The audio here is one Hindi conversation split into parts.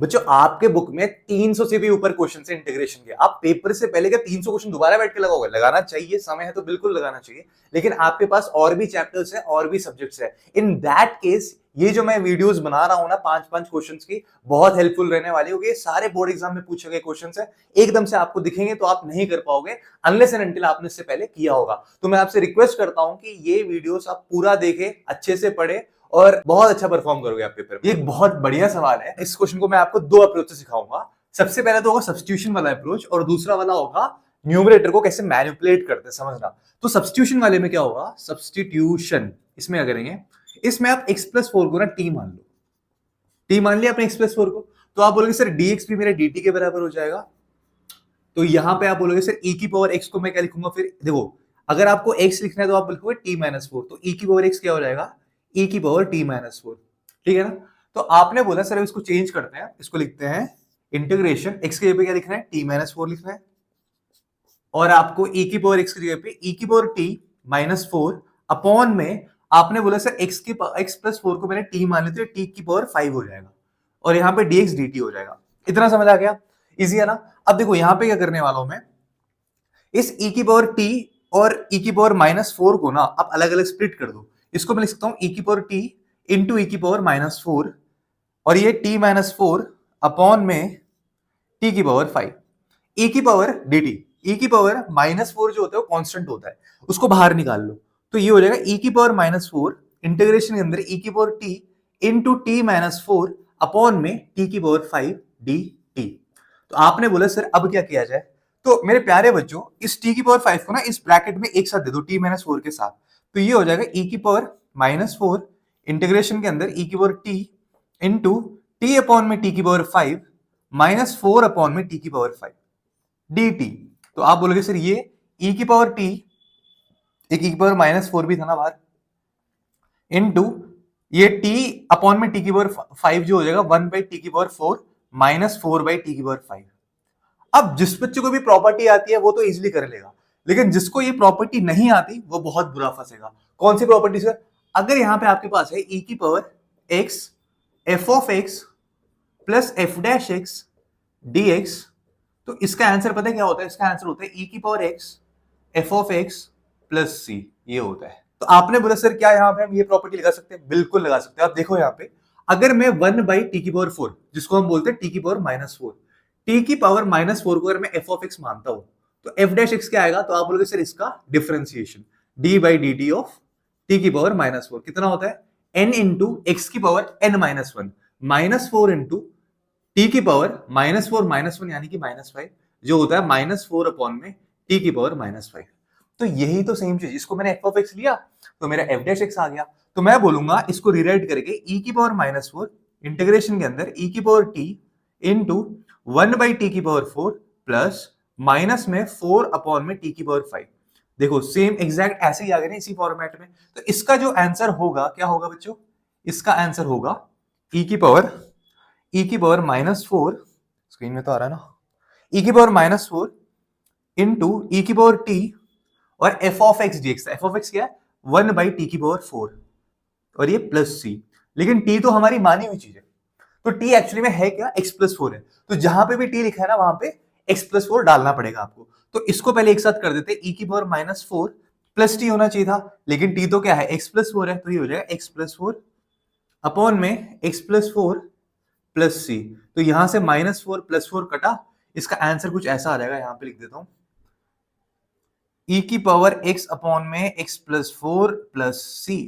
बच्चों आपके बुक में 300 से भी ऊपर क्वेश्चन है इंटीग्रेशन के। आप पेपर से पहले क्या 300 क्वेश्चन दोबारा बैठ के लगाओगे? लगाना चाहिए, समय है तो बिल्कुल लगाना चाहिए, लेकिन आपके पास और भी चैप्टर्स है और भी सब्जेक्ट्स है। इन दैट केस ये जो मैं वीडियोस बना रहा हूं ना 5-5 क्वेश्चंस की, बहुत हेल्पफुल रहने वाली होगी। ये सारे बोर्ड एग्जाम में पूछे गए क्वेश्चंस है, एकदम से आपको दिखेंगे तो आप नहीं कर पाओगे अनलेस एंड अनटिल आपने इससे पहले किया होगा। तो मैं आपसे रिक्वेस्ट करता हूं कि ये वीडियोस आप पूरा देखें, अच्छे से पढ़े और बहुत अच्छा परफॉर्म करोगे आप पेपर में। ये एक बहुत बढ़िया सवाल है। इस क्वेश्चन को मैं आपको दो अप्रोच से सिखाऊंगा। सबसे पहले तो होगा सब्स्टिट्यूशन वाला अप्रोच और दूसरा वाला होगा न्यूमरेटर को कैसे मैनिपुलेट करते हैं, समझना। तो सब्स्टिट्यूशन वाले में क्या होगा, सब्स्टिट्यूशन इसमें क्या करेंगे, इसमें आप x+4 को ना t मान लो। t मान लिया आपने x+4 को, तो आप बोलोगे सर dx भी मेरे dt के बराबर हो जाएगा। तो यहां पे आप बोलोगे सर e की पावर x को मैं क्या लिखूंगा, फिर देखो अगर आपको x लिखना है तो आप लिखोगे t-4, तो e की पावर x क्या हो जाएगा, e की पावर t-4। ठीक है ना। तो आपने बोला सर इसको चेंज करते हैं, इसको लिखते हैं इंटीग्रेशन, x की जगह पे क्या लिखना है, t-4 लिखना है, और आपको e की पावर x की जगह पे e की पावर t-4 अपॉन में आपने बोला सर x+4 को मैंने t मान लिया, t की पावर 5 हो जाएगा, और यहाँ पे dx dt हो जाएगा। इतना समझ आ गया, इजी है ना। अब देखो यहाँ पे क्या करने वाला हूं मैं, इस e की पावर t और e की पावर -4 को ना आप अलग अलग स्प्लिट कर दो। इसको मैं लिख सकता हूं e की पावर t इंटू e की पावर -4, और ये t-4 अपॉन में t की पावर 5, e की पावर dt। e की पावर -4 जो होता है वो कांस्टेंट होता है, उसको बाहर निकाल लो, तो ये हो जाएगा e की पावर -4 इंटीग्रेशन के अंदर e की power t into t-4 upon में t की पावर 5 dt। तो आपने बोला सर अब क्या किया जाए, तो मेरे प्यारे बच्चों इस t की पावर 5 को ना इस ब्रैकेट में एक साथ दे दो t-4 के साथ, तो ये हो जाएगा e की पावर -4 इंटीग्रेशन के अंदर e की power t into t upon में t की पावर 5 -4 अपॉन में t की पावर 5 dt। तो आप बोलोगे सर ये e की पावर t, एक e की पावर -4 भी था ना बाहर, इनटू ये t अपॉन में t की पावर 5 जो हो जाएगा 1 बाई टी की पावर 4 -4 बाई टी की पावर 5। अब जिस बच्चे को भी प्रॉपर्टी आती है वो तो इजीली कर लेगा, लेकिन जिसको ये प्रॉपर्टी नहीं आती वो बहुत बुरा फंसेगा। कौन सी प्रॉपर्टी सर, अगर यहां पे आपके पास है e की power x f of x plus F dash x dx, तो इसका आंसर पता है क्या होता है, इसका आंसर होता है e की power x f of x plus c, ये होता है। तो आपने बोला सर क्या यहाँ पे हम ये प्रॉपर्टी लगा सकते हैं, बिल्कुल लगा सकते हैं। आप देखो यहाँ पे अगर मैं 1 बाई टी की पावर 4 जिसको हम बोलते हैं टी की पावर -4, टी की पावर -4 को अगर मैं f ऑफ x मानता हूं तो f डैश x क्या आएगा, तो आप बोलोगे सर इसका differentiation d by D T of T की पावर -4 कितना होता है n इंटू एक्स की पावर n-1 -4 इंटू टी की पावर -4 यानी कि -5 जो होता है -4 अपॉन में टी की पावर -5। तो यही तो सेम चीज, इसको मैंने f ऑफ x लिया तो मेरा f डैश x आ गया। तो मैं बोलूंगा इसको रिराइट करके e की पावर -4 इंटीग्रेशन के अंदर e की power t into 1 by T की पावर 4 प्लस माइनस में 4 अपॉन में टी की पावर 5। देखो सेम एग्जैक्ट ऐसे ही आ गया ना इसी फॉर्मेट में। तो इसका जो आंसर होगा क्या होगा बच्चों, इसका आंसर होगा e की पावर -4, स्क्रीन में तो आ रहा है ना, e की पावर -4 इंटू e की पावर t और f of x dx। f of x क्या है 1 बाई टी की पावर 4 और ये प्लस c, लेकिन t तो हमारी मानी हुई चीज है, तो t एक्चुअली में है क्या x+4 है, तो जहां पे भी t लिखा है ना वहां पे x+4 डालना पड़ेगा आपको। तो इसको पहले एक साथ कर देते, e की पावर -4 प्लस t होना चाहिए था, लेकिन t तो क्या है x+4 है, तो ये हो जाएगा x+4 अपॉन में x+4 प्लस सी। तो यहां से -4 +4 कटा, इसका आंसर कुछ ऐसा आ जाएगा, यहां पे लिख देता हूं e की पावर x अपॉन में x+4 plus C.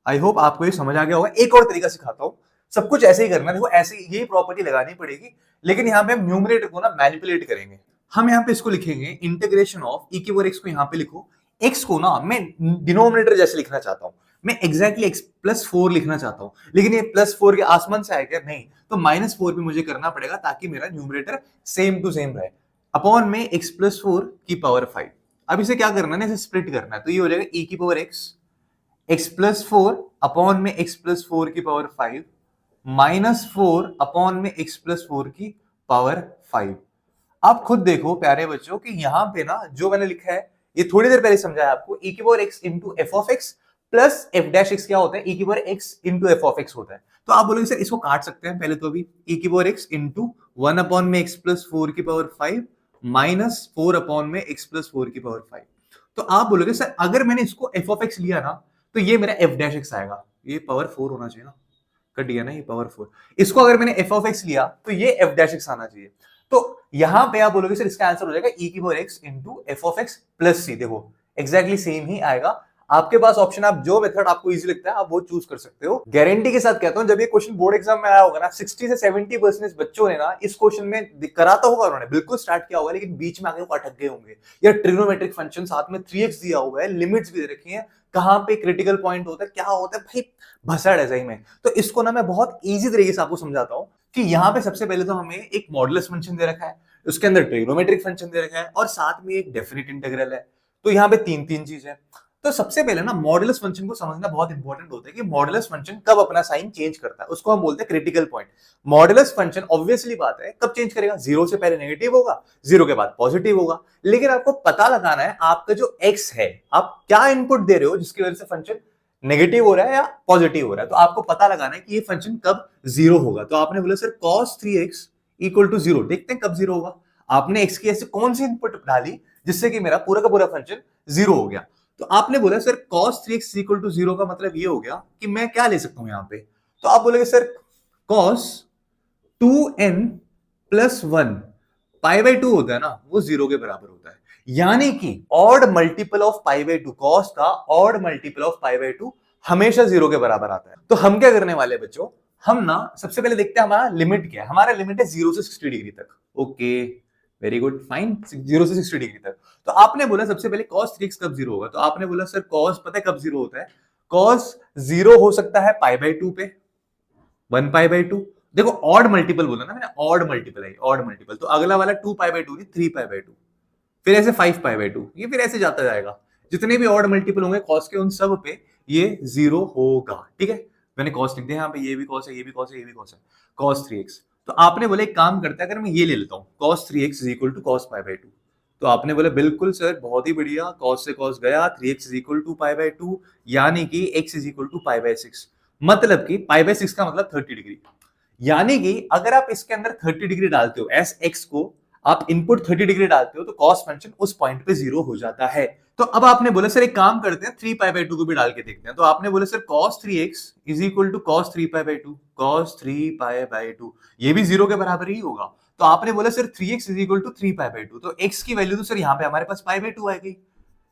I hope आपको ये समझ आ गया होगा। एक और तरीका सिखाता हूं, सब कुछ ऐसे ही करना, देखो ऐसे यही प्रॉपर्टी लगानी पड़ेगी, लेकिन यहाँ पे हम न्यूमरेटर को ना मैनिपुलेट करेंगे। हम यहाँ पे इसको लिखेंगे इंटीग्रेशन ऑफ e की पावर x को यहाँ पे लिखो, x को ना मैं डिनोमिनेटर जैसे लिखना चाहता हूँ, मैं एग्जैक्टली x+4 लिखना चाहता हूँ, लेकिन ये +4 के आसमान से आएगा नहीं, तो -4 भी मुझे करना पड़ेगा ताकि मेरा न्यूमरेटर सेम टू सेम रहे, अपॉन में x+4 की पावर 5। अब इसे क्या करना है, इसे स्प्लिट करना है, तो ये हो जाएगा e की पावर x+4 अपॉन में x+4 की पावर 5 -4 अपॉन में x+4 की पावर 5। आप खुद देखो प्यारे बच्चों कि यहां पे ना जो मैंने लिखा है ये थोड़ी देर पहले समझाया आपको, e की power x into F of x plus F dash x क्या होता है, e की power x into F of x होता है। तो आप बोलोगे सर इसको काट सकते हैं पहले तो अभी, e की पावर x इंटू 1 अपॉन में x प्लस 4 की पावर 5 माइनस 4 अपॉन में x प्लस 4 की पावर 5। तो आप बोलोगे सर अगर मैंने इसको एफ ऑफ एक्स लिया ना तो ये मेरा एफ डैश एक्स आएगा, ये पावर 4 होना चाहिए ना, कट गया ना ये पावर 4। इसको अगर मैंने एफ ऑफ एक्स लिया तो ये एफ डैश एक्स आना चाहिए। तो यहां पे आप बोलोगे सर इसका आंसर हो जाएगा e की power x into F of X plus C. देखो एग्जैक्टली सेम ही आएगा। आपके पास ऑप्शन, आप जो मेथड आपको इजी लगता है आप वो चूज कर सकते हो। गारंटी के साथ कहता हूं जब ये क्वेश्चन बोर्ड एग्जाम में आया होगा ना 60 से 70% बच्चों ने ना इस क्वेश्चन में करा तो होगा, उन्होंने बिल्कुल स्टार्ट किया होगा लेकिन बीच में आगे वो अटक गए होंगे। या ट्रिग्नोमेट्रिक फंक्शन साथ में 3x दिया हुआ है, लिमिट्स भी दे रखी है, कहां पे क्रिटिकल पॉइंट होता है क्या होता है, भाई भसड़ है सही में। तो इसको ना मैं बहुत इजी तरीके से आपको समझाता हूं कि यहाँ पे सबसे पहले तो हमें एक मॉडुलस फंक्शन दे रखा है, उसके अंदर ट्रिग्नोमेट्रिक फंक्शन दे रखा है और साथ में एक डेफिनेट इंटीग्रल है। तो यहाँ पे तीन तीन चीज है। तो सबसे पहले ना मॉडुलस फंक्शन को समझना बहुत इंपॉर्टेंट होता है कि मॉडुलस फंक्शन कब अपना साइन चेंज करता है, उसको हम बोलते हैं critical point. Modulus function obviously बात है कब चेंज करेगा, जीरो से पहले नेगेटिव होगा, जीरो के बाद पॉजिटिव होगा। लेकिन आपको पता लगाना है आपका जो एक्स है आप क्या इनपुट दे रहे हो जिसकी वजह से फंक्शन नेगेटिव हो रहा है या पॉजिटिव हो रहा है। तो आपको पता लगाना है कि ये फंक्शन कब जीरो होगा। तो आपने बोला sir cos 3x equal to zero, देखते हैं कब जीरो होगा। आपने x की ऐसे कौन सी इनपुट डाली जिससे कि मेरा पूरा का पूरा फंक्शन जीरो हो गया। तो आपने बोला sir cos 3x equal to zero का मतलब ये हो गया कि मैं क्या ले सकता हूं यहां पे। तो आप बोलेगे sir cos 2n plus 1 pi by 2 होता है ना, वो जीरो के बराबर होता है। यानी कि odd multiple of pi by 2, cos का odd multiple of pi by 2 हमेशा जीरो के बराबर आता है। तो हम क्या करने वाले हैं बच्चों, हम ना सबसे पहले देखते हैं हमारा लिमिट क्या है। हमारा लिमिट है 0 से 60 डिग्री तक। ओके वेरी गुड फाइन, 0 से 60 डिग्री तक। तो आपने बोला सबसे पहले cos 3x कब जीरो होगा। तो आपने बोला सर cos पता है कब जीरो होता है, cos जीरो हो सकता है पाई बाई 2 पे, 1 पाई बाई 2। देखो ऑड मल्टीपल बोला ना मैंने, ऑड मल्टीपल है, ऑड मल्टीपल। तो अगला वाला 2 पाई बाई 2 नहीं 3 पाई बाई 2, फिर ऐसे 5 पाई बाई 2, ये फिर ऐसे जाता जाएगा। जितने भी ऑड मल्टीपल होंगे cos के उन सब पे ये जीरो होगा। ठीक है, मैंने cos लिख दिया यहाँ पे, ये भी cos है, ये भी cos है, ये भी cos है, cos 3x। तो आपने बोले एक काम करता है अगर मैं ये ले लेता हूँ cos 3x is equal to cos pi by 2। तो आपने बोले बिल्कुल सर बहुत ही बढ़िया, cos से cos गया, 3x is equal to pi by 2 यानी कि x is equal to pi by 6। मतलब कि पाई बाई 6 का मतलब 30 डिग्री। यानी कि अगर आप इसके अंदर 30 डिग्री डालते हो एस एक्स को, आप इनपुट 30 डिग्री डालते हो तो cos फंक्शन उस पॉइंट पे जीरो हो जाता है। तो अब आपने बोला सर एक काम करते हैं 3 पाई बाई 2 को भी डाल के देखते हैं। तो आपने बोला sir cos 3x is equal to cos 3 pi by 2, cos 3 pi by 2 ये भी जीरो के बराबर ही होगा। तो आपने बोला sir 3x is equal to 3 pi by 2, तो x की वैल्यू तो सर यहाँ पे हमारे पास पाई बाई 2 आ गई।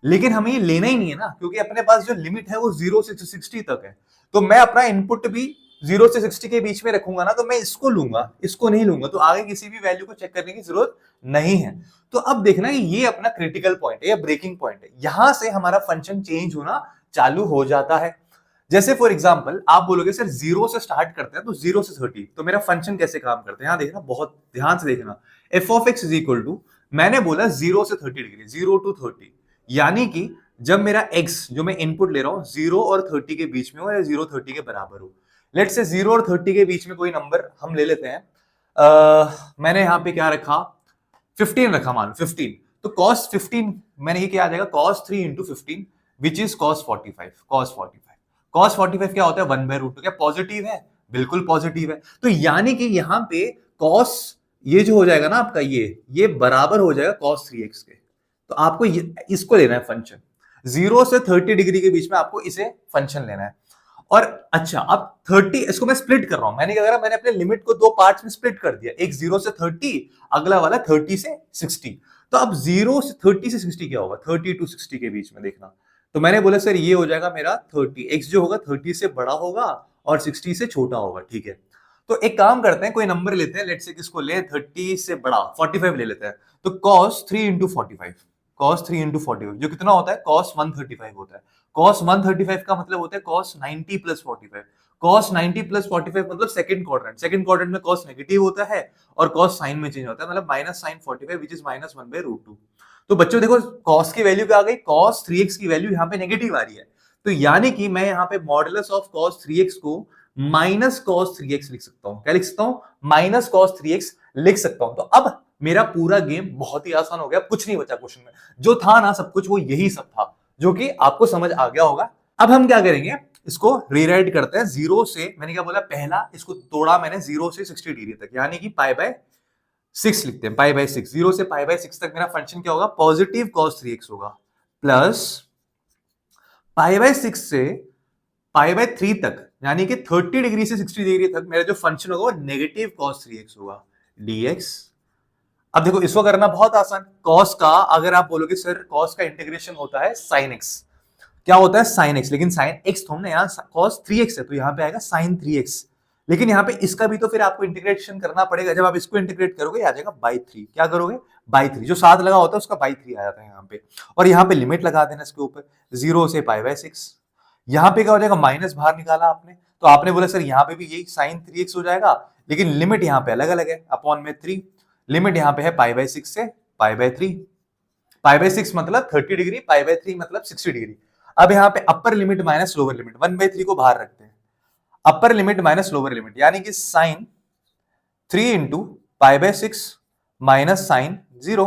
लेकिन हमें ये लेना ही नहीं है ना, क्योंकि अपने पास जो लिमिट है वो 0 से 60 तक है। तो मैं अपना इनपुट भी 0 से 60 के बीच में रखूंगा ना, तो मैं इसको लूंगा, इसको नहीं लूंगा। तो आगे किसी भी वैल्यू को चेक करने की जरूरत नहीं है। तो अब देखना ये अपना क्रिटिकल पॉइंट है या ब्रेकिंग पॉइंट है, यहां से हमारा फंक्शन चेंज होना चालू हो जाता है। जैसे फॉर एग्जांपल आप बोलोगे सर 0 से स्टार्ट करते हैं तो 0 से 30, तो मेरा फंक्शन कैसे काम करते हैं यहां देखना, बहुत ध्यान से देखना। F of X is equal to, मैंने बोला 0 से 30 डिग्री, 0 टू 30, यानी कि जब मेरा x जो मैं इनपुट ले रहा हूं 0 और 30 के बीच में हो या 0 30 के बराबर हो। लेट्स से 0 और 30 के बीच में कोई नंबर हम ले लेते हैं। मैंने यहां पे क्या रखा, 15 रखा, मान 15। तो cos 15 मैंने ये क्या आ जाएगा cos 3 into 15 which is cos 45, cos 45। cos 45 क्या होता है 1/√2, क्या पॉजिटिव है, बिल्कुल पॉजिटिव है। तो यानी कि यहां पे cos ये जो हो जाएगा ना आपका ये बराबर हो जाएगा cos 3x के। तो आपको इसको लेना है फंक्शन, 0 से 30 डिग्री के बीच में आपको इसे फंक्शन लेना है। और अच्छा अब 30 इसको मैं स्प्लिट कर रहा हूं, मैंने क्या करा, मैंने अपने लिमिट को दो पार्ट्स में स्प्लिट कर दिया, एक 0 से 30, अगला वाला 30 से 60। तो अब 0 से 30 से 60 क्या होगा, 30 टू 60 के बीच में देखना। तो मैंने बोला सर ये हो जाएगा मेरा 30, x जो होगा 30 से बड़ा होगा और 60 से छोटा होगा। ठीक है, तो एक काम करते हैं, कोई नंबर लेते हैं, लेट्स से किसको ले, 30 से बड़ा 45 ले लेते हैं। तो cos 3 इंटू 45, cos 3 इंटू 45 जो कितना होता है cos 135 होता है। cos 135 का मतलब होता है cos 90 प्लस 45, cos 90 प्लस 45 मतलब सेकंड क्वाड्रेंट, सेकंड क्वाड्रेंट में cos नेगेटिव होता है और cos साइन में चेंज होता है, मतलब minus sine 45 which is minus 1/√2। तो बच्चों देखो cos की वैल्यू क्या आ गई, cos 3x की वैल्यू यहाँ पे नेगेटिव आ रही है। तो यानी कि मैं यहाँ पे मॉडुलस ऑफ cos 3x को माइनस cos 3x लिख सकता हूँ। क्या लिख सकता हूँ, माइनस cos 3x लिख सकता हूँ। तो अब मेरा पूरा गेम बहुत ही आसान हो गया, कुछ नहीं बचा क्वेश्चन में, जो था ना सब कुछ वो यही सब था, जो कि आपको समझ आ गया होगा अब हम क्या करेंगे, इसको रीराइट करते हैं जीरो से, मैंने क्या बोला पहला, इसको तोड़ा मैंने जीरो से 60 डिग्री तक, यानी कि पाई बाय 6 लिखते हैं, पाई बाय 6, जीरो से पाई बाय 6 तक मेरा फंक्शन क्या होगा, पॉजिटिव cos 3x होगा, प्लस पाई बाय 6 से पाई बाय 3 तक, यानी कि 30 डिग्री से 60 डिग्री तक मेरा जो फंक्शन होगा वो नेगेटिव cos 3x होगा, dx। अब देखो इसको करना बहुत आसान, cos का अगर आप बोलोगे सर cos का इंटीग्रेशन होता है sin x, क्या होता है sin x, लेकिन sin x थोड़ा ना, यहाँ cos 3x है तो यहाँ पे आएगा sin 3x, लेकिन यहाँ पे इसका भी तो फिर आपको इंटीग्रेशन करना पड़ेगा, जब आप इसको इंटीग्रेट करोगे आ जाएगा बाई 3, क्या करोगे बाई 3, जो साथ लगा होता है उसका बाई 3 आ जाता है यहाँ पे, और यहाँ पे लिमिट लगा देना इसके ऊपर, जीरो से पाई बाय 6, यहाँ पे क्या हो जाएगा, माइनस बाहर निकाला आपने, तो आपने बोला सर यहाँ पे भी यही sin 3x हो जाएगा, लेकिन लिमिट यहाँ पे अलग अलग है, अपॉन में 3, लिमिट यहाँ पे है पाई बाय 6 से पाई बाय 3, पाई बाय 6 मतलब 30 डिग्री, पाई बाय 3 मतलब 60 डिग्री। अब यहाँ पे upper limit minus lower limit, 1/3 को बाहर रखते हैं, upper limit minus lower limit, यानी कि sine 3 into pi by 6 minus sine 0,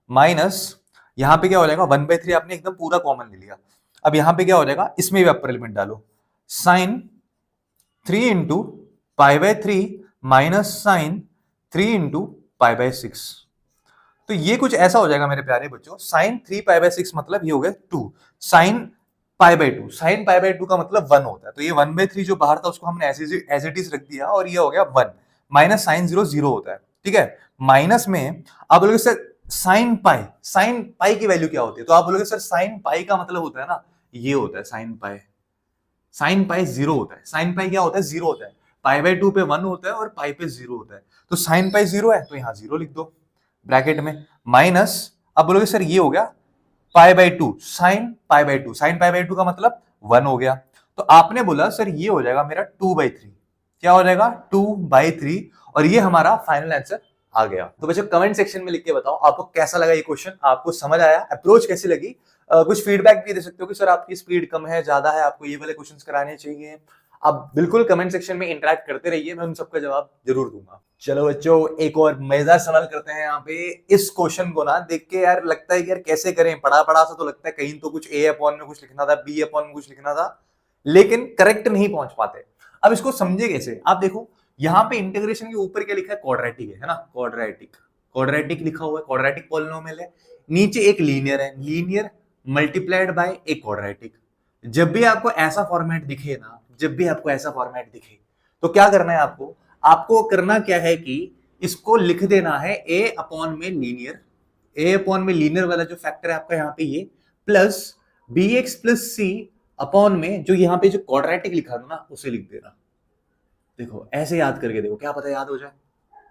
minus यहां पे क्या हो जाएगा, 1/3 आपने एकदम पूरा कॉमन ले लिया, अब यहां पे क्या हो जाएगा, इसमें भी अपर लिमिट डालो, sine 3 into pi by 3 minus sine 3 into pi by 6, तो ये कुछ ऐसा हो जाएगा मेरे प्यारे बच्चों, साइन 3 पाई बाय 6 मतलब ये हो गया 2, sine pi by 2, sine pi by 2 का मतलब 1 होता है, तो ये 1/3 जो बाहर था उसको हमने एज इट इज रख दिया, और ये हो गया 1, माइनस साइन 0 0 होता है, ठीक है, माइनस में आप बोलोगे सर साइन पाई की वैल्यू क्या होती है, तो आप बोलोगे सर साइन पाई का मतलब होता है ना, ये होता है साइन पाई 0 होता है, साइन पाई क्या होता है, 0 होता है, पाई बाय 2 पे 1 होता है और पाई पे 0 होता है, तो साइन पाई 0 है तो यहाँ 0 लिख दो ब्रैकेट में, माइनस अब बोलोगे सर ये हो गया pi by 2, sine pi by 2, sine pi by 2 का मतलब 1 हो गया, तो आपने बोला सर ये हो जाएगा मेरा 2/3, क्या हो जाएगा 2/3, और ये हमारा फाइनल आंसर आ गया। तो बच्चों कमेंट सेक्शन में लिख के बताओ आपको कैसा लगा ये क्वेश्चन, आपको समझ आया, अप्रोच कैसी लगी, कुछ फीडबैक भी दे सकते हो कि सर आपकी स्पीड कम है ज्यादा है, आपको ये वाले क्वेश्चंस कराने चाहिए, आप बिल्कुल कमेंट सेक्शन में इंटरेक्ट करते रहिए, मैं उन सबका जवाब जरूर दूंगा। चलो बच्चों एक और मजेदार सवाल करते हैं यहाँ पे, इस क्वेश्चन को ना देख के यार लगता है कि यार कैसे करें, पढ़ा पढ़ा सा तो लगता है, कहीं तो कुछ ए अपॉन में कुछ लिखना था, बी अपॉन में कुछ लिखना था, लेकिन करेक्ट नहीं पहुंच पाते। अब इसको समझे कैसे, आप देखो यहाँ पे इंटीग्रेशन के ऊपर क्या लिखा है, क्वाड्रेटिक है ना, क्वाड्रेटिक लिखा हुआ है, क्वाड्रेटिक पॉलिनोमियल है, नीचे एक लीनियर है, लीनियर मल्टीप्लाइड बाय एक क्वाड्रेटिक। जब भी आपको ऐसा फॉर्मेट दिखे ना, जब भी आपको ऐसा फॉर्मेट दिखे तो क्या करना है, आपको करना क्या है कि इसको लिख देना है ए अपॉन में लीनियर, ए अपॉन में लीनियर वाला जो फैक्टर है आपका यहाँ पे ये, plus B X plus C upon में जो यहाँ पे जो क्वाड्रेटिक लिखा था ना उसे लिख देना। देखो ऐसे याद करके देखो, क्या पता याद हो जाए।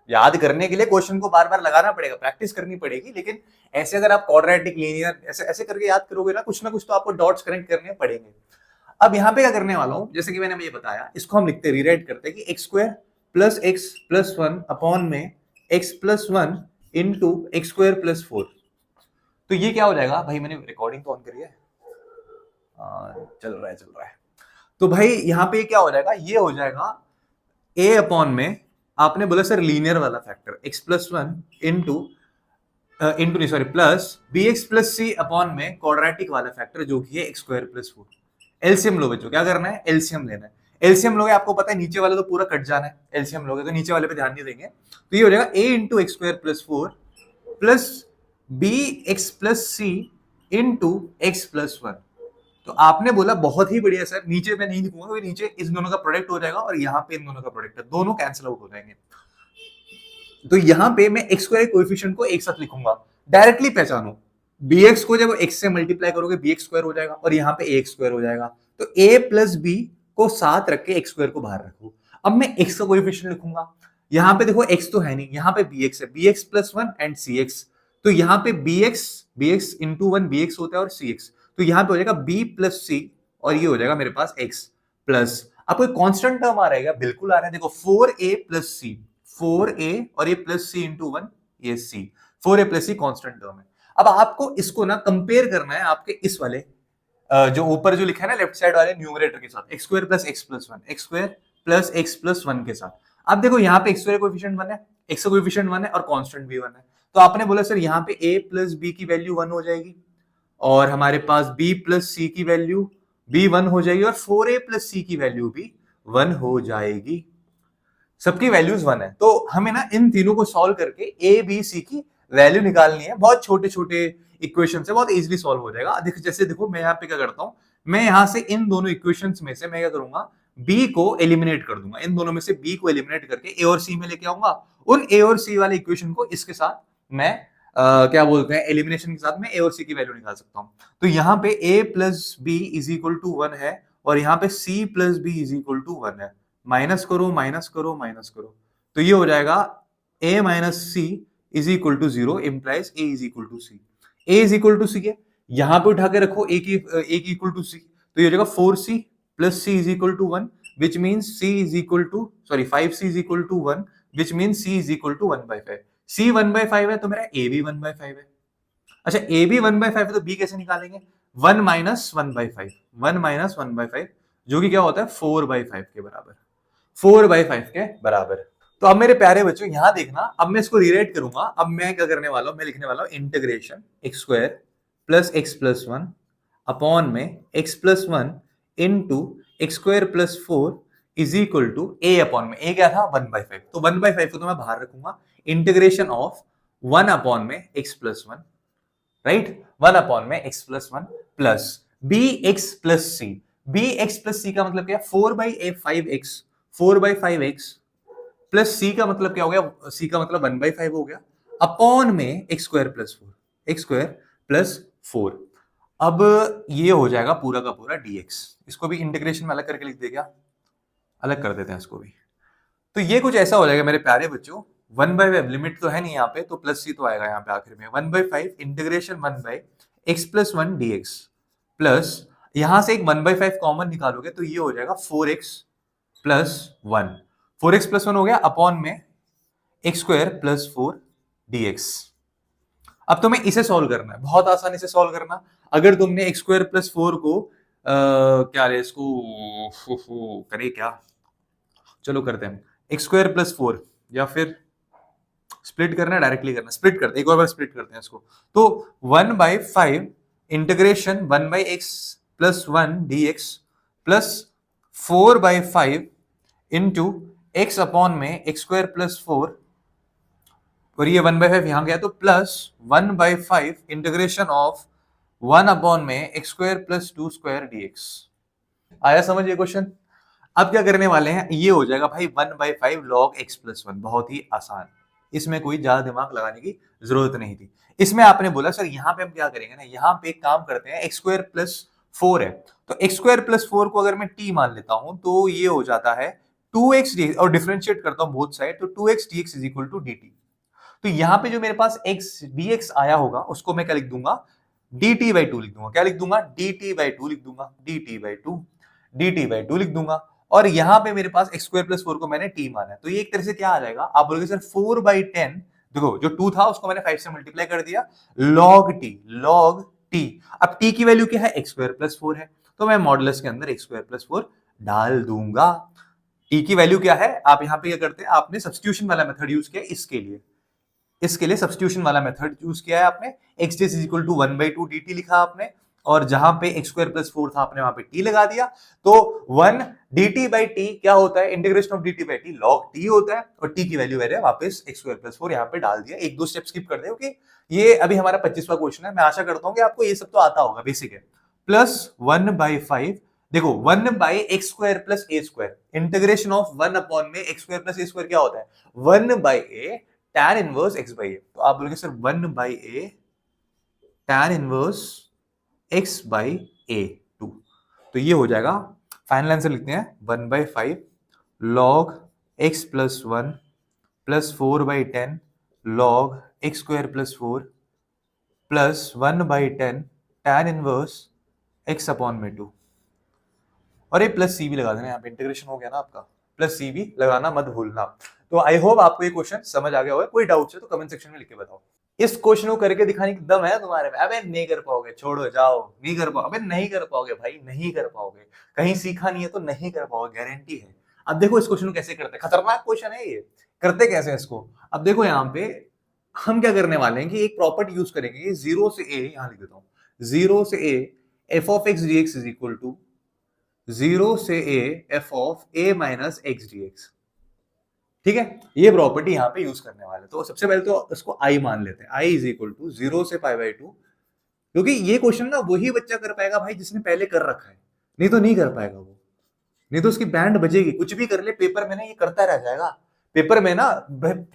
याद करने के लिए क्वेश्चन को बार बार लगाना पड़ेगा, प्रैक्टिस करनी पड़ेगी, लेकिन ऐसे अगर आप क्वाड्रेटिक लीनियर ऐसे ऐसे करके याद करोगे ना, कुछ ना कुछ तो आपको डॉट्स कनेक्ट करने पड़ेंगे। अब यहाँ पे क्या करने वाला हूं, जैसे कि मैंने ये बताया, इसको हम लिखते रीराइट करते हैं कि X square plus X plus 1 upon में X plus 1 into X square plus 4, तो ये क्या हो जाएगा भाई, मैंने रिकॉर्डिंग तो ऑन करी है, चल रहा है, तो भाई यहाँ पे क्या हो जाएगा, ये हो जाएगा ए अपॉन में, आपने बोला सर लीनियर वाला फैक्टर एक्स प्लस 1 इंटू नहीं sorry plus B X plus C upon में क्वाड्रेटिक वाला फैक्टर जो कि है एक्स स्क्वायर प्लस 4। एलसीएम लो बच्चों, क्या करना है, एलसीएम लेना है, एलसीएम लोगे आपको पता है नीचे वाला तो पूरा कट जाना है, एलसीएम लोगे तो नीचे वाले पे ध्यान नहीं देंगे, तो ये हो जाएगा a into X square plus 4 plus B X plus C into X plus 1। तो आपने बोला बहुत ही बढ़िया सर, नीचे मैं नहीं लिखूंगा, नीचे इस दोनों का प्रोडक्ट हो जाएगा और यहाँ पे इन दोनों का प्रोडक्ट है, दोनों कैंसिल आउट हो जाएंगे, तो यहाँ पे मैं एक्स स्क्वायर कोएफिशिएंट को एक साथ लिखूंगा, डायरेक्टली पहचानो, bx को जब x से मल्टीप्लाई करोगे bx स्क्वायर हो जाएगा और यहाँ पे ax स्क्वायर हो जाएगा, तो a प्लस b को साथ रख के x स्क्वायर को बाहर रखो। अब मैं x का कोएफिशिएंट लिखूंगा, यहाँ पे देखो x तो है नहीं, यहाँ पे bx है, bx प्लस 1 एंड cx, तो यहाँ पे bx इंटू 1 bx होता है और cx, तो यहाँ पे हो जाएगा b प्लस c और ये हो जाएगा मेरे पास x प्लस, अब कोई कांस्टेंट टर्म आ रहेगा, बिल्कुल आ रहा है, देखो 4a प्लस c, 4a और ये प्लस c इंटू 1 ये c, 4a plus c constant term है। अब आपको इसको ना कंपेयर करना है आपके इस वाले जो ऊपर जो लिखा है ना लेफ्ट साइड वाले न्यूमरेटर के साथ, x square plus X plus 1, x square plus X plus 1 के साथ। अब देखो यहाँ पे एक्स स्क्वायर कोएफिशिएंट 1 है, एक्स का कोएफिशिएंट 1 है और कांस्टेंट भी 1 है, तो आपने बोला सर यहाँ पे a प्लस b की वैल्यू 1 हो जाएगी और हमारे पास b प्लस c की वैल्यू b 1 हो जाएगी और 4a प्लस c की वैल्यू भी 1 हो जाएगी। सबकी वैल्यूज 1 है, तो हमें ना इन तीनों को सॉल्व करके a b c की वैल्यू निकालनी है। बहुत छोटे छोटे इक्वेशन है, बहुत इजीली सॉल्व हो जाएगा। जैसे देखो मैं यहाँ पे क्या करता हूँ, मैं यहाँ से इन दोनों इक्वेशंस में से मैं क्या करूंगा, b को एलिमिनेट कर दूंगा। इन दोनों में से b को एलिमिनेट करके a और c में लेके आऊंगा। उन a और c वाले इक्वेशन को इसके साथ मैं क्या बोलते हैं, एलिमिनेशन के साथ मैं a और c की वैल्यू निकाल सकता हूँ। तो यहाँ पे a plus B is equal to 1 है और यहाँ पे c plus B is equal to 1 है। माइनस करो माइनस करो माइनस करो, तो ये हो जाएगा a minus C is equal to 0 implies a is equal to C. a is equal to C है, यहां पे उठा के रखो a की इक्वल टू सी, तो ये हो जाएगा 4c plus c is equal to 1 which means c is equal to 5c is equal to 1 which means c is equal to 1/5। c 1/5 है तो मेरा a भी 1/5 है। अच्छा a भी 1/5 है तो b कैसे निकालेंगे, 1 माइनस 1/5, 1 माइनस 1/5 जो कि क्या होता है 4/5 के बराबर, 4/5 के बराबर। तो अब मेरे प्यारे बच्चों यहां देखना, अब मैं इसको रीराइट करूंगा। अब मैं क्या करने वाला हूं, मैं लिखने वाला हूं integration x square plus x plus 1 upon में x plus 1 into X square plus 4 is equal to a upon में a क्या था 1/5, तो 1/5 को तो मैं बाहर रखूंगा। इंटीग्रेशन ऑफ 1 अपॉन में x प्लस 1, राइट, 1 अपॉन में x plus 1 plus bx plus c। bx plus c का मतलब क्या, 4/5x 4/5x प्लस c का मतलब क्या हो गया, c का मतलब 1/5 हो गया अपॉन में x square plus 4, x square plus 4। अब ये हो जाएगा पूरा का पूरा dx। इसको भी इंटीग्रेशन में अलग करके लिख दे क्या, अलग कर देते हैं इसको भी। तो ये कुछ ऐसा हो जाएगा मेरे प्यारे बच्चों, 1/5 लिमिट तो है नहीं यहाँ पे, तो प्लस c तो आएगा यहाँ पे आखिर में, 1/5 integration 1/x plus 1 dx plus यहां से एक 1/5 कॉमन निकालोगे तो ये हो जाएगा 4x प्लस 1, 4x प्लस 1 हो गया अपॉन में एक्स स्क्वायर प्लस 4 dx। अब तुम्हें इसे सॉल्व करना है, बहुत आसानी से सॉल्व करना। अगर तुमने एक्स स्क्वायर प्लस 4 को क्या रे इसको करे क्या, चलो करते हैं एक्स स्क्वायर प्लस 4, या फिर स्प्लिट करना है, डायरेक्टली करना, स्प्लिट करते हैं, एक और बार स्प्लिट करते हैं इसको। तो 1/5 integration 1/x plus 1 dx plus 4/5 into x upon में एक्स स्क्वायर प्लस 4 और ये 1/5 यहां गया तो प्लस 1/5 इंटीग्रेशन ऑफ 1 अपॉन में x square plus 2 square dx। आया समझ ये क्वेश्चन। अब क्या करने वाले हैं, ये हो जाएगा भाई 1/5 log x प्लस 1, बहुत ही आसान, इसमें कोई ज्यादा दिमाग लगाने की जरूरत नहीं थी। इसमें आपने बोला सर यहाँ पे हम क्या करेंगे ना, यहाँ पे एक काम करते हैं, एक्स स्क्वायर प्लस 4 है तो एक्स स्क्वायर प्लस 4 को अगर मैं t मान लेता हूं तो ये हो जाता है 2x dx, और डिफरेंशिएट करता हूं बोथ साइड तो 2x dx is equal to dt। तो यहाँ पे जो मेरे पास x dx आया होगा उसको मैं क्या लिख दूंगा, dt/2 लिख दूंगा। क्या लिख दूंगा, dt/2 लिख दूंगा, dt/2 dt/2 लिख दूंगा। और यहाँ पे मेरे पास एक्स स्क्वायर प्लस 4 को मैंने t माना है, तो ये एक तरह से क्या आ जाएगा, आप बोलोगे सर 4/10, देखो जो 2 था उसको मैंने 5 से मल्टीप्लाई कर दिया, log t। अब t की वैल्यू क्या है, एक्स स्क्वायर प्लस 4 है, तो मैं मॉडुलस के अंदर एक्स स्क्वायर प्लस 4 डाल दूंगा। t की वैल्यू क्या है, आप यहाँ पे क्या करते हैं, आपने सब्स्टिट्यूशन वाला मेथड यूज किया इसके लिए सब्स्टिट्यूशन वाला मेथड यूज किया है आपने, x is equal to 1/2 dt लिखा आपने, और जहां पे x स्क्वायर प्लस 4 था आपने वहां पे t लगा दिया, तो 1 dt/t क्या होता है, integration of dt/t log t होता है, और t की वैल्यू है वापस x स्क्वायर प्लस 4 यहाँ पे डाल दिया। एक दो स्टेप स्किप कर दे, ओके। ये अभी हमारा 25वां क्वेश्चन है, मैं आशा करता हूँ कि आपको ये सब तो आता होगा, बेसिक है। प्लस 1/5, देखो 1/x square plus a square, integration of 1 upon में x square plus a square क्या होता है, 1/a tan inverse x by a। तो आप बोलोगे sir 1/a tan inverse x by a2, तो ये हो जाएगा, फाइनल आंसर लिखते हैं 1/5 log x plus 1 plus 4/10 log x square plus 4 plus 1/10 tan inverse x upon में 2, और ये प्लस सी भी लगा देना, यहाँ पे इंटीग्रेशन हो गया ना आपका, प्लस सी भी लगाना मत भूलना। तो आई होप आपको ये क्वेश्चन समझ आ गया होगा, कोई डाउट है तो कमेंट सेक्शन में लिख के बताओ। इस क्वेश्चन को करके दिखाने की दम है तुम्हारे में, अबे नहीं कर पाओगे, छोड़ो जाओ, नहीं कर पाओगे, अबे नहीं कर पाओगे भाई, नहीं कर पाओगे, कहीं सीखा नहीं है तो नहीं कर पाओगे, गारंटी है। अब देखो इस क्वेश्चन को कैसे करते हैं, खतरनाक क्वेश्चन है ये, करते कैसे हैं इसको। अब देखो यहाँ पे हम क्या करने वाले हैं कि एक प्रॉपर्टी यूज करेंगे, 0 से a, यहाँ लिख देता हूँ, 0 से a f of x dx is equal to 0 से a f of a minus X D X. ठीक है, ये प्रॉपर्टी यहाँ पे यूज करने वाले। तो सबसे पहले तो इसको i मान लेते हैं, i इज इक्वल टू 0 से पाई बाई 2, क्योंकि ये क्वेश्चन ना वही बच्चा कर पाएगा भाई जिसने पहले कर रखा है, नहीं तो नहीं कर पाएगा वो, नहीं तो उसकी बैंड बजेगी। कुछ भी कर ले पेपर में ना, ये करता रह जाएगा पेपर में ना,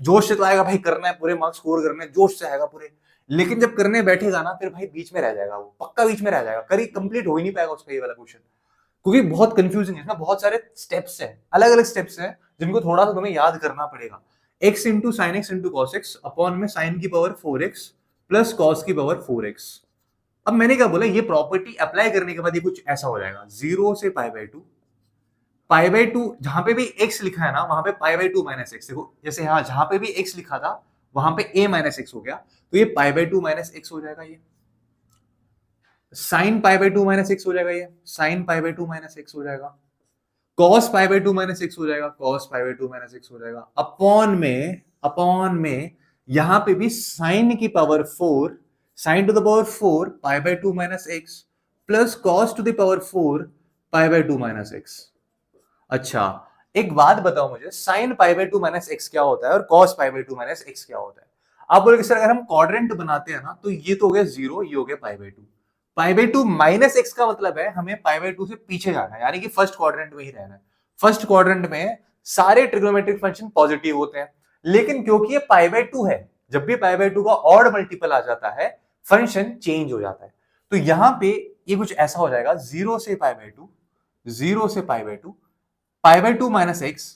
जोश से तो आएगा भाई, करना है पूरे मार्क्स स्कोर करने, जोश से आएगा पूरे, लेकिन जब करने बैठेगा ना फिर भाई बीच में रह जाएगा, वो पक्का बीच में रह जाएगा, करी कंप्लीट हो ही नहीं पाएगा उसका ये वाला क्वेश्चन, क्योंकि बहुत कंफ्यूजिंग है, इसमें बहुत सारे स्टेप्स हैं, अलग अलग स्टेप्स हैं जिनको थोड़ा सा तुम्हें याद करना पड़ेगा। x into sine x into cos x upon में साइन की पावर 4x प्लस कॉस की पावर 4x। अब मैंने क्या बोला, ये प्रॉपर्टी अप्लाई करने के बाद ये कुछ ऐसा हो जाएगा, 0 से पाई बाई 2, पाई बाई 2 जहां पे भी x लिखा है ना वहां पे पाई बाई 2 माइनस एक्स, देखो जैसे यहाँ जहां पे भी x लिखा था वहां पे a माइनस एक्स हो गया, तो ये पाई बाई 2 माइनस एक्स हो जाएगा, ये sine pi by 2 minus x हो जाएगा, ये sine pi by 2 minus x हो जाएगा, cos pi by 2 minus x हो जाएगा, cos pi by 2 minus x हो जाएगा, अपॉन में यहां पे भी साइन की power 4, sign to the power 4 pi by 2 minus x plus cos to the power 4 pi by 2 minus x. अच्छा, एक बात बताओ मुझे, sine pi by 2 minus x क्या होता है और cos pi by 2 minus x क्या होता है? आप बोलोगे सर अगर हम क्वाड्रेंट बनाते हैं ना तो ये तो हो गया 0, ये हो गया पाई by 2, pi by 2 minus x का मतलब है हमें पाई बाई 2 से पीछे जाना है, यानी कि फर्स्ट क्वाड्रेंट में ही रहना है। फर्स्ट क्वाड्रेंट में सारे ट्रिग्नोमेट्रिक फंक्शन पॉजिटिव होते हैं, लेकिन क्योंकि ये पाई बाई 2 है, जब भी पाई बाई 2 का ऑड मल्टीपल आ जाता है फंक्शन चेंज हो जाता है। तो यहां पे ये कुछ ऐसा हो जाएगा, 0 से पाई बाई 2, 0 से पाई by 2, pi by 2 minus x,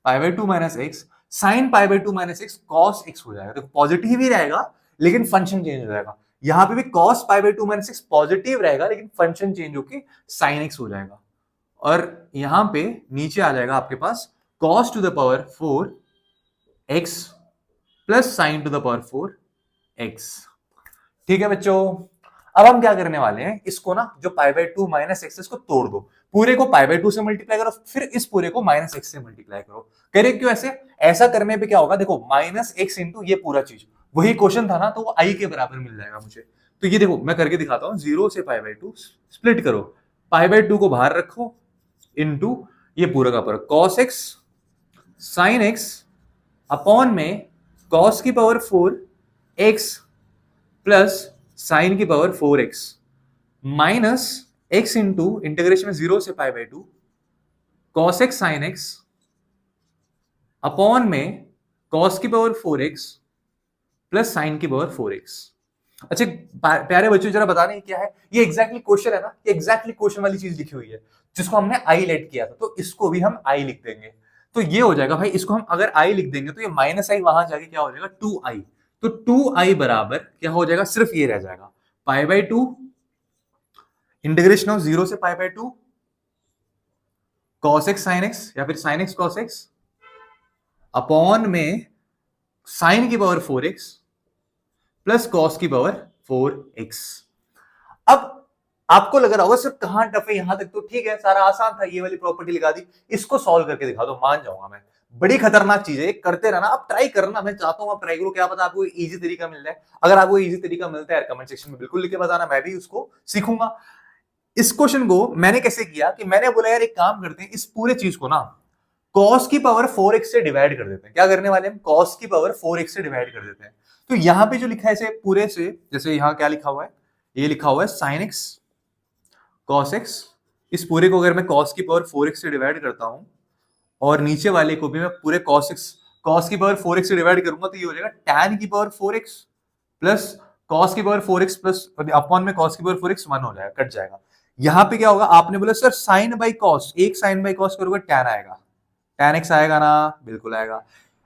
pi by 2 minus x, sine pi by 2 minus x cos x हो जाएगा। तो पॉजिटिव ही रहेगा लेकिन फंक्शन चेंज हो जाएगा। यहां पे भी cos pi by 2 minus X positive रहेगा लेकिन फंक्शन चेंज होके साइन एक्स हो जाएगा। और यहां पे नीचे आ जाएगा आपके पास cos to the power 4 X plus sine to the power 4 X. ठीक है बच्चों, अब हम क्या करने वाले हैं, इसको ना जो पाई बाई 2 माइनस एक्स इसको तोड़ दो, पूरे को पाई बाई 2 से मल्टीप्लाई करो, फिर इस पूरे को माइनस एक्स से मल्टीप्लाई करो। करे क्यों ऐसे? ऐसा करने पे क्या होगा, देखो माइनस एक्स इंटू ये पूरा चीज, वही क्वेश्चन था ना, तो वो आई के बराबर मिल जाएगा मुझे। तो ये देखो मैं करके दिखाता हूँ, 0 से पाई बाई 2 स्प्लिट करो, पाई बाई 2 को बाहर रखो इंटू ये पूरा का पूरा cos x sine x upon में कॉस की पावर 4 एक्स प्लस साइन की power 4x minus x into integration में 0 से पाई by 2 cos x sine x upon में कॉस की पावर 4x प्लस साइन की पावर 4x। अच्छा प्यारे बच्चों जरा बता रहे क्या है ये एग्जैक्टली क्वेश्चन है ना, ये एग्जैक्टली क्वेश्चन वाली चीज लिखी हुई है जिसको हमने आई लेट किया था, तो इसको भी हम आई लिख देंगे। तो ये हो जाएगा भाई, इसको हम अगर आई लिख देंगे तो ये माइनस आई वहां जाके क्या हो जाएगा 2i, तो 2i बराबर क्या हो जाएगा, सिर्फ ये रह जाएगा पाई बाई 2 इंटीग्रेशन ऑफ 0 से पाई by 2 cos x sine x या फिर sine x cos x upon में साइन की पावर 4x प्लस कॉस की पावर 4x। अब आपको लग रहा होगा सर कहां टफ है, यहां तक तो ठीक है, सारा आसान था, ये वाली प्रॉपर्टी लगा दी, इसको सॉल्व करके दिखा दो, मान जाऊंगा मैं। बड़ी खतरनाक चीज है, करते रहना, आप ट्राई करना, मैं चाहता हूं आप ट्राई करो, क्या पता आपको इजी तरीका मिल जाए। अगर आपको इजी तरीका मिलता है कमेंट सेक्शन में बिल्कुल लिख के बताना, मैं भी उसको सीखूंगा। इस क्वेश्चन को मैंने कैसे किया कि मैंने बोला यार एक काम करते हैं, इस पूरे चीज को ना cos की पावर 4x से डिवाइड कर देते हैं। क्या करने वाले हैं, cos की पावर 4x से डिवाइड कर देते हैं। तो यहां पे जो लिखा है इसे पूरे से, जैसे यहां क्या लिखा हुआ है, ये लिखा हुआ है sin x cos x, इस पूरे को अगर मैं cos की पावर 4x से डिवाइड करता हूं और नीचे वाले को भी मैं पूरे cos की पावर 4x से डिवाइड करूंगा तो ये हो जाएगा tan की पावर 4x प्लस cos की पावर 4x प्लस अपॉन में cos की पावर 4x 1 हो जाएगा, कट जाएगा। यहां पे क्या होगा, आपने बोला सर साइन बाई कॉस, एक साइन बाई कॉस करोगे टैन आएगा, टैन एक्स आएगा ना, बिल्कुल आएगा।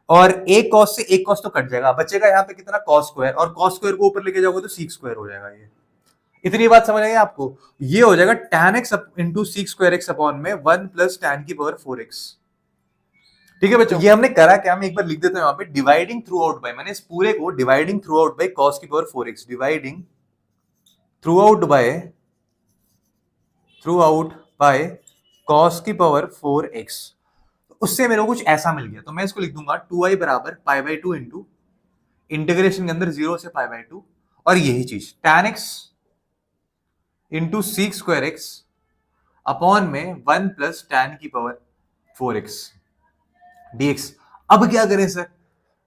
और एक कॉस से एक कॉस तो कट जाएगा, बचेगा यहाँ पे कितना कॉस स्क्वायर, और कॉस स्क्वायर को ऊपर लेके जाओगे तो सीक स्क्वायर हो जाएगा। ये इतनी बात समझ आई आपको, ये हो जाएगा tan x into seek square x upon में 1 प्लस टैन की पावर 4x। ठीक है बच्चों, ये हमने करा क्या, मैं एक बार लिख देता हूं यहाँ पे, डिवाइडिंग थ्रू आउट बाय, मैंने इस पूरे को dividing throughout by cos की power 4x, dividing throughout by cos की पावर 4x, उससे मेरे को कुछ ऐसा मिल गया। तो मैं इसको लिख दूंगा 2i बराबर पाई बाई 2 इंटू इंटीग्रेशन के अंदर 0 से पाई बाई 2 और यही चीज tan x into seek square x upon में 1 प्लस tan की पावर 4x dx। अब क्या करें सर,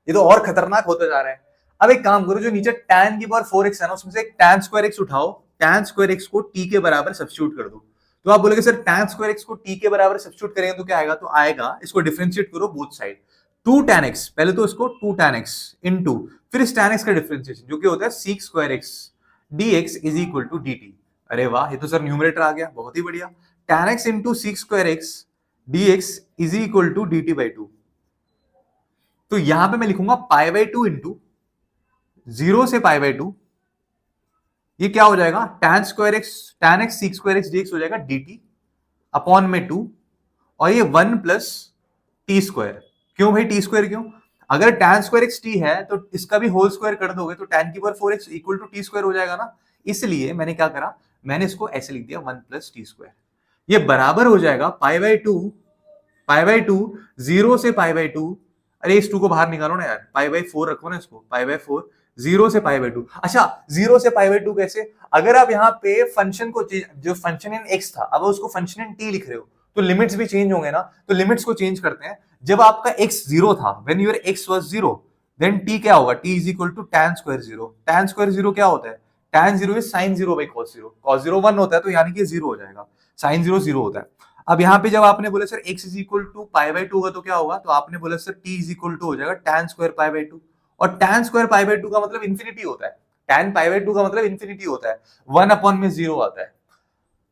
ये तो और खतरनाक होता जा रहा है। अब एक काम करो, जो नीचे tan की पावर 4x है ना, उसमें से एक tan स्क्वायर x उठाओ, tan स्क्वायर x को t के बराबर सब्स्टिट्यूट कर दो। तो आप बोलोगे सर tan स्क्वायर x को t के बराबर सब्स्टिट्यूट करेंगे तो क्या आएगा, तो आएगा, इसको डिफरेंशिएट करो बोथ साइड, 2 tan x, पहले तो इसको 2 tan x इनटू फिर इस tan x का डिफरेंशिएशन जो कि होता है sec square x dx is equal to dt। अरे वाह, ये तो सर न्यूमरेटर आ गया, बहुत ही बढ़िया। tan x into sec square x dx is equal to dt by 2। तो यहां पे मैं लिखूंगा पाई बाई 2 इंटू 0 से पाई बाई 2, ये क्या हो जाएगा, tan square x tan x sec square x dx हो जाएगा dt अपॉन में 2, और ये 1 प्लस टी स्क्वायर। क्यों भाई टी स्क्वायर क्यों, अगर tan स्क्वायर x t है तो इसका भी होल स्क्वायर कर दोगे तो tan की power 4x equal to T square हो जाएगा ना। इसलिए मैंने क्या करा, मैंने इसको ऐसे लिख दिया 1 प्लस टी स्क्वायर। ये बराबर हो जाएगा पाई बाई 2 0 से पाई बाई 2, अरे इस 2 को बाहर निकालो ना यार, पाई बाई 4 रखो ना इसको, पाई बाई 4 0 से पाई बाई 2। अच्छा 0 से पाई बाई 2 कैसे, अगर आप यहाँ पे फंक्शन को जो फंक्शन इन x था अब उसको फंक्शन इन t लिख रहे हो तो लिमिट्स भी चेंज होंगे ना, तो लिमिट्स को चेंज करते हैं। जब आपका x 0 था, when your x was 0, then t क्या होगा, t is equal to tan square 0। tan square 0 क्या होता है, tan 0 is sin 0 by cos 0, cos 0 1 होता है तो यानी कि 0 हो जाएगा, sin 0 0 होता है। अब यहाँ पे जब आपने बोला sir x is equal to pi by 2 होगा तो क्या होगा, तो आपने बोला sir t is equal to हो जाएगा tan स्क्वायर पाई बाई 2, और tan स्क्वायर पाई बाई 2 का मतलब इन्फिनिटी होता है, tan पाई बाई 2 का मतलब इन्फिनिटी होता है, 1 अपॉन में 0 आता है,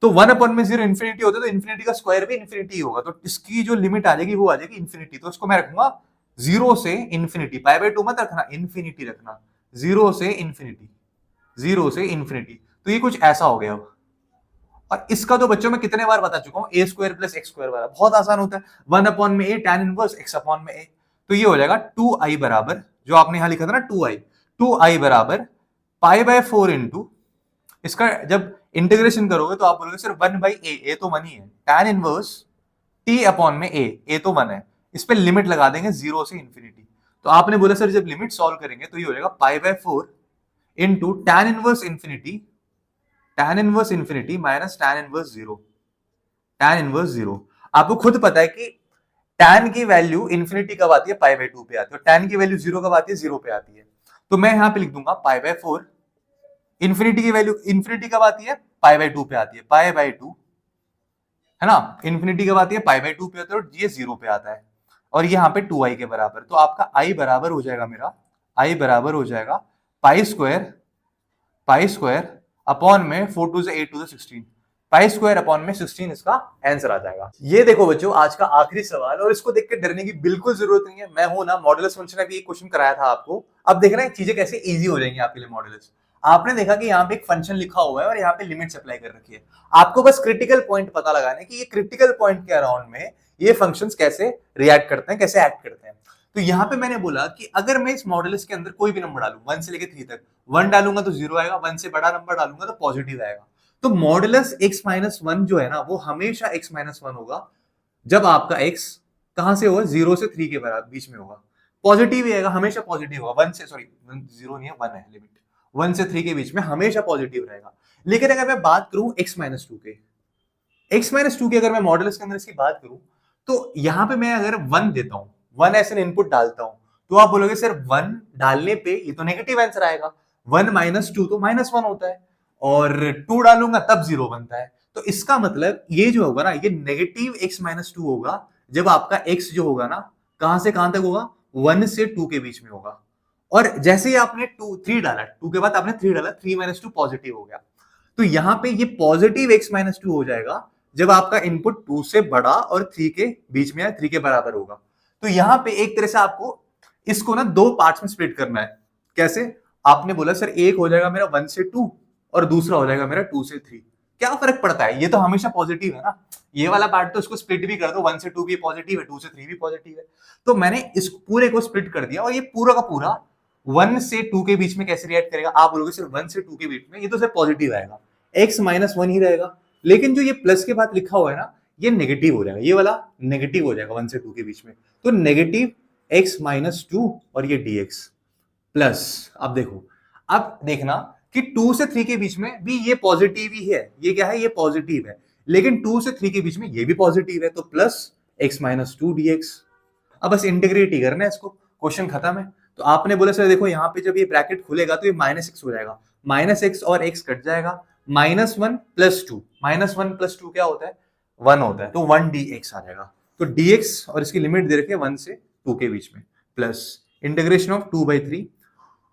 तो 1 अपॉन में 0 इन्फिनिटी होता है, तो इन्फिनिटी का स्क्वायर भी इन्फिनिटी होगा, तो इसकी जो लिमिट आ जाएगी वो आ जाएगी इन्फिनिटी। तो इसको मैं रखूंगा 0 से इन्फिनिटी, पाई बाई 2 मत रखना, इन्फिनिटी रखना, 0 से इन्फिनिटी, 0 से इन्फिनिटी। तो ये कुछ ऐसा हो गया अब। और इसका तो बच्चों में कितने बार बता चुका हूं, ए स्क्वायर प्लस एक्स स्क्वायर वाला बहुत आसान होता है, 1 अपॉन में ए tan इनवर्स x अपॉन में ए। तो ये हो जाएगा 2i बराबर, जो आपने यहां लिखा था ना 2i बराबर पाई बाय 4 इंटू, इसका जब इंटीग्रेशन करोगे तो आप बोलोगे सर 1 बाई ए तो 1 ही है, tan इनवर्स t अपॉन में ए तो 1 है, इस पे लिमिट लगा देंगे 0 से इन्फिनिटी। तो आपने बोला सर जब लिमिट सॉल्व करेंगे तो ये हो जाएगा pi by 4 into tan inverse infinity, tan inverse infinity minus tan inverse 0, tan inverse 0। आपको खुद पता है कि tan की वैल्यू इन्फिनिटी कब आती है, पाई बाय 2 पे आती है, और tan की वैल्यू 0 कब आती है, 0 पे आती है। तो मैं यहां पे लिख दूंगा पाई बाय 4, इन्फिनिटी की वैल्यू इन्फिनिटी कब आती है, पाई बाय 2 पे आती है, पाई बाय 2 है ना, इन्फिनिटी कब आती है, पाई बाय 2 पे आती है, और ये 0 पे आता है, और यहाँ पे 2i के बराबर। तो आपका i बराबर हो जाएगा मेरा, i बराबर हो जाएगा पाई स्क्वायर अपॉन में 4 to 8 to 16, pi square upon में 16 इसका आंसर आ जाएगा। ये देखो बच्चों आज का आखिरी सवाल, और इसको देख के डरने की बिल्कुल जरूरत नहीं है, मैं हूं ना, मॉडुलस फंक्शन में भी एक क्वेश्चन कराया था आपको। अब देख रहे हैं चीजें कैसे इजी हो जाएंगी आपके लिए मॉडुलस। आपने देखा कि यहाँ पे एक फंक्शन लिखा हुआ है और यहाँ पे लिमिट्स अप्लाई कर रखी है, आपको बस क्रिटिकल पॉइंट पता लगाना है कि ये क्रिटिकल पॉइंट के अराउंड में ये फंक्शंस कैसे रिएक्ट करते हैं, कैसे एक्ट करते हैं। तो यहाँ पे मैंने बोला कि अगर मैं इस मॉडुलस के अंदर कोई भी नंबर डालूं 1 से लेकर 3 तक, 1 डालूंगा तो 0 आएगा, 1 से बड़ा नंबर डालूंगा तो पॉजिटिव आएगा। तो मॉडुलस x माइनस 1 जो है ना वो हमेशा x माइनस 1 होगा जब आपका x कहां से होगा, 0 से 3 के बराबर बीच में होगा, पॉजिटिव ही आएगा, हमेशा पॉजिटिव होगा। 1 से सॉरी 0 नहीं है, 1 है लिमिट, 1 से 3 के बीच में हमेशा पॉजिटिव रहेगा। लेकिन अगर मैं बात करूं x माइनस 2 के, x माइनस 2 की अगर मैं मॉडुलस के अंदर इसकी बात करूं तो यहां पे मैं अगर 1 देता हूं, 1 ऐसे इनपुट डालता हूं, तो आप बोलोगे सर 1 डालने पे ये तो नेगेटिव आंसर आएगा, 1 माइनस 2 तो माइनस 1 होता है, और 2 डालूंगा तब 0 बनता है। तो इसका मतलब ये जो होगा ना, ये नेगेटिव x माइनस 2 होगा जब आपका x जो होगा ना कहां से कहां तक होगा, 1 से 2 के बीच में होगा। और जैसे ही आपने 3 डाला, 2 के बाद आपने 3 डाला, 3 माइनस 2 पॉजिटिव हो गया। तो यहां पे ये पॉजिटिव x माइनस 2 हो जाएगा जब आपका इनपुट 2 से बड़ा और 3 के बीच में या 3 के बराबर होगा। तो यहां पे एक तरह से आपको इसको ना 2 पार्ट्स में स्प्लिट करना है। कैसे, आपने बोला सर एक हो जाएगा मेरा 1 से 2 और दूसरा हो जाएगा मेरा 2 से 3, क्या फर्क पड़ता है, ये तो हमेशा पॉजिटिव है ना, ये वाला पार्ट तो इसको स्प्लिट भी कर दो, 1 से 2 भी पॉजिटिव है, 2 से 3 भी पॉजिटिव है। तो मैंने इस पूरे को स्प्लिट कर दिया, और ये पूरा का पूरा 1 से 2 के बीच में कैसे रिएक्ट करेगा, आप बोलोगे सिर्फ 1 से 2 के बीच में ये तो सिर्फ पॉजिटिव आएगा, x माइनस 1 ही रहेगा। लेकिन जो ये प्लस के बाद लिखा हुआ है ना, ये नेगेटिव हो जाएगा, ये वाला नेगेटिव हो जाएगा 1 से 2 के बीच में। तो नेगेटिव x माइनस 2 और ये dx प्लस, अब देखो, अब देखना कि 2 से 3 के बीच में भी ये पॉजिटिव ही है, ये क्या है, ये पॉजिटिव है, लेकिन 2 से 3 के बीच में ये भी पॉजिटिव है, तो प्लस x माइनस 2 dx। अब बस इंटीग्रेट ही करना है इसको, क्वेश्चन खत्म है। तो आपने बोला सर देखो यहाँ पे जब ये ब्रैकेट खुलेगा तो ये माइनस एक्स हो जाएगा, माइनस एक्स और एक्स कट जाएगा, minus one plus two, minus one plus two क्या होता है, 1 होता है, तो 1 dx आ जाएगा। तो dx और इसकी लिमिट दे रखी है 1 से 2 के बीच में, plus integration of 2/3,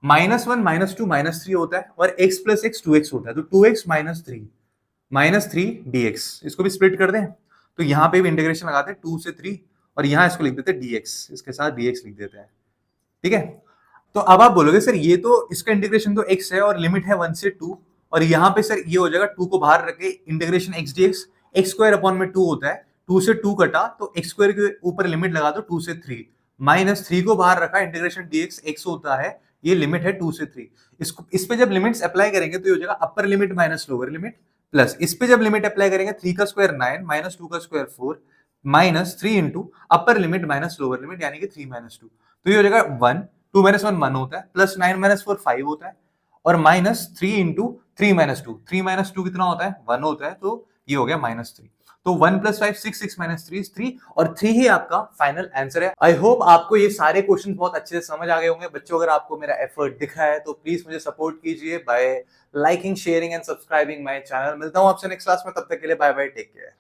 minus one minus two minus three होता है, और x प्लस एक्स 2x होता है, तो 2x माइनस थ्री dx। इसको भी स्प्लिट कर दें, तो यहाँ पे भी इंटीग्रेशन लगाते हैं 2 से 3, और यहाँ इसको लिख देते हैं dx, इसके साथ dx लिख देते हैं, ठीक है। तो अब आप बोलोगे सर ये तो इसका इंटीग्रेशन तो x है और लिमिट है 1 से 2, और यहाँ पे सर ये हो जाएगा 2 को बाहर रखे integration x dx, x square upon में 2 होता है, 2 से 2 कटा तो x स्क्वायर के ऊपर लिमिट लगा दो 2 से 3, माइनस 3 को बाहर रखा इंटीग्रेशन dx, x होता है, ये लिमिट है 2 से 3। इसको इस पे जब लिमिट्स अप्लाई करेंगे तो ये हो जाएगा अपर limit minus lower limit, plus इस पे जब लिमिट अप्लाई करेंगे 3 का स्क्वायर 9 माइनस 2 का square 4 minus 3 into upper limit minus lower limit यानी कि 3 माइनस 2, तो ये हो जाएगा 1, 2 माइनस 1 1 होता है, प्लस 9 माइनस 4 5 होता है, और माइनस 3 इंटू 3 माइनस 2, 3 माइनस 2 कितना होता है 1 होता है, तो ये हो गया माइनस 3। तो 1 प्लस 5 6, 6 माइनस 3 3, और 3 ही आपका फाइनल आंसर है। आई होप आपको ये सारे क्वेश्चन बहुत अच्छे से समझ आ गए होंगे बच्चों। अगर आपको मेरा एफर्ट दिखा है तो प्लीज मुझे सपोर्ट कीजिए bye liking, sharing and subscribing my channel. मिलता हूं आपसे नेक्स्ट क्लास में, तब तक के लिए बाय बाय, टेक केयर।